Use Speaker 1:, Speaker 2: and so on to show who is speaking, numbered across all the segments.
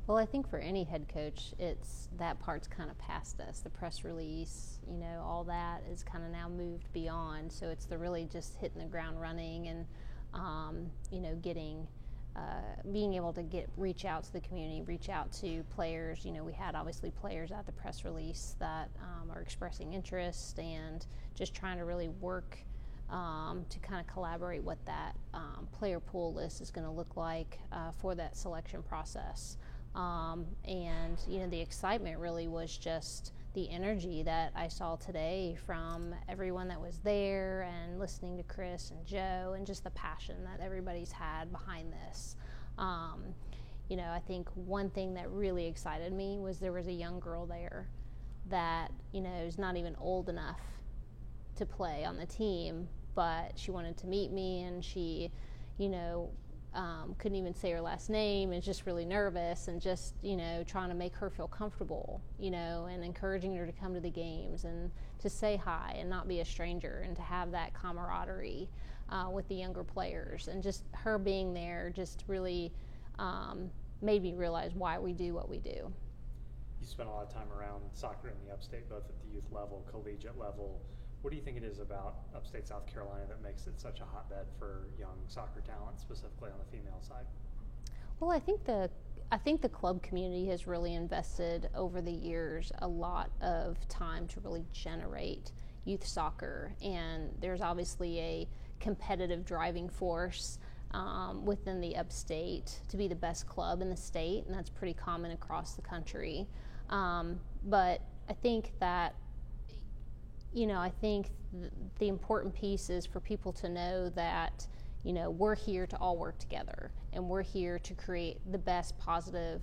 Speaker 1: Well, I think for any head coach, it's that part's kind of past us. The press release, all that is kind of now moved beyond. So it's the really just hitting the ground running and, getting, being able to reach out to the community, reach out to players. We had obviously players at the press release that are expressing interest and just trying to really work to kind of collaborate what that player pool list is going to look like for that selection process. And the excitement really was just the energy that I saw today from everyone that was there and listening to Chris and Joe and just the passion that everybody's had behind this. I think one thing that really excited me was there was a young girl there that, is not even old enough to play on the team, but she wanted to meet me, and she, couldn't even say her last name, and just really nervous, and just trying to make her feel comfortable, and encouraging her to come to the games and to say hi and not be a stranger, and to have that camaraderie with the younger players. And just her being there just really made me realize why we do what we do.
Speaker 2: You spent a lot of time around soccer in the upstate, both at the youth level, collegiate level. What do you think it is about upstate South Carolina that makes it such a hotbed for young soccer talent, specifically on the female side?
Speaker 1: Well, I think the club community has really invested over the years a lot of time to really generate youth soccer, and there's obviously a competitive driving force within the upstate to be the best club in the state, and that's pretty common across the country. But I think that the important piece is for people to know that, we're here to all work together, and we're here to create the best positive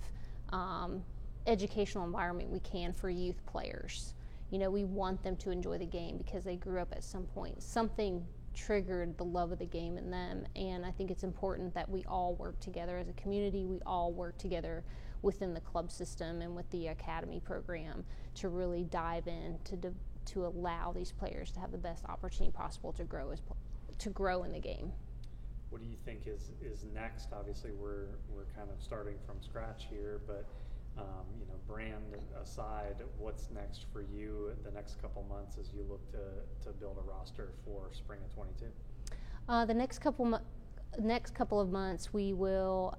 Speaker 1: educational environment we can for youth players. We want them to enjoy the game because they grew up at some point. Something triggered the love of the game in them, and I think it's important that we all work together as a community. We all work together within the club system and with the academy program to really dive in to allow these players to have the best opportunity possible to grow in the game.
Speaker 2: What do you think is next? Obviously, we're kind of starting from scratch here, but brand aside, what's next for you the next couple months as you look to build a roster for spring of 22?
Speaker 1: The next couple of months, we will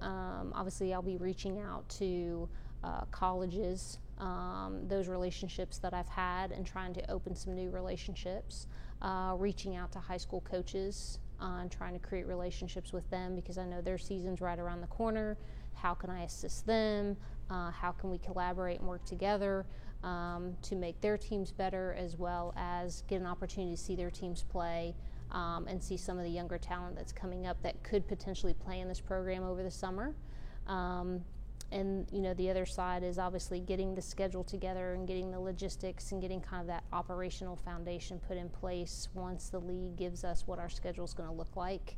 Speaker 1: obviously I'll be reaching out to colleges, those relationships that I've had, and trying to open some new relationships, reaching out to high school coaches and trying to create relationships with them, because I know their season's right around the corner. How can I assist them? How can we collaborate and work together to make their teams better, as well as get an opportunity to see their teams play and see some of the younger talent that's coming up that could potentially play in this program over the summer. And the other side is obviously getting the schedule together and getting the logistics and getting kind of that operational foundation put in place once the league gives us what our schedule is going to look like.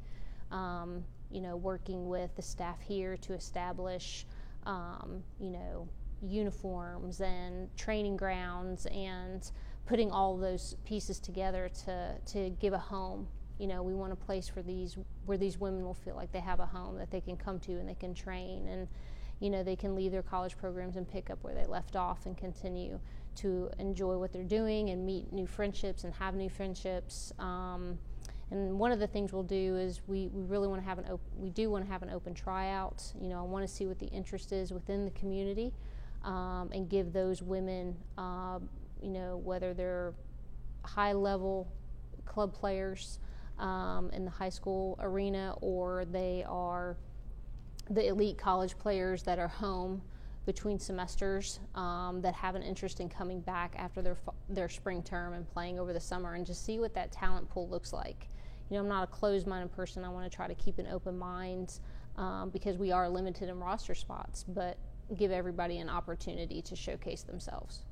Speaker 1: Working with the staff here to establish, uniforms and training grounds, and putting all those pieces together to give a home. We want a place for where these women will feel like they have a home that they can come to and they can train, and they can leave their college programs and pick up where they left off and continue to enjoy what they're doing and meet new friendships and have new friendships. And one of the things we'll do is we really want to have an open tryout. I want to see what the interest is within the community, and give those women, whether they're high-level club players in the high school arena, or they are the elite college players that are home between semesters, that have an interest in coming back after their spring term and playing over the summer, and just see what that talent pool looks like. I'm not a closed-minded person. I want to try to keep an open mind, because we are limited in roster spots, but give everybody an opportunity to showcase themselves.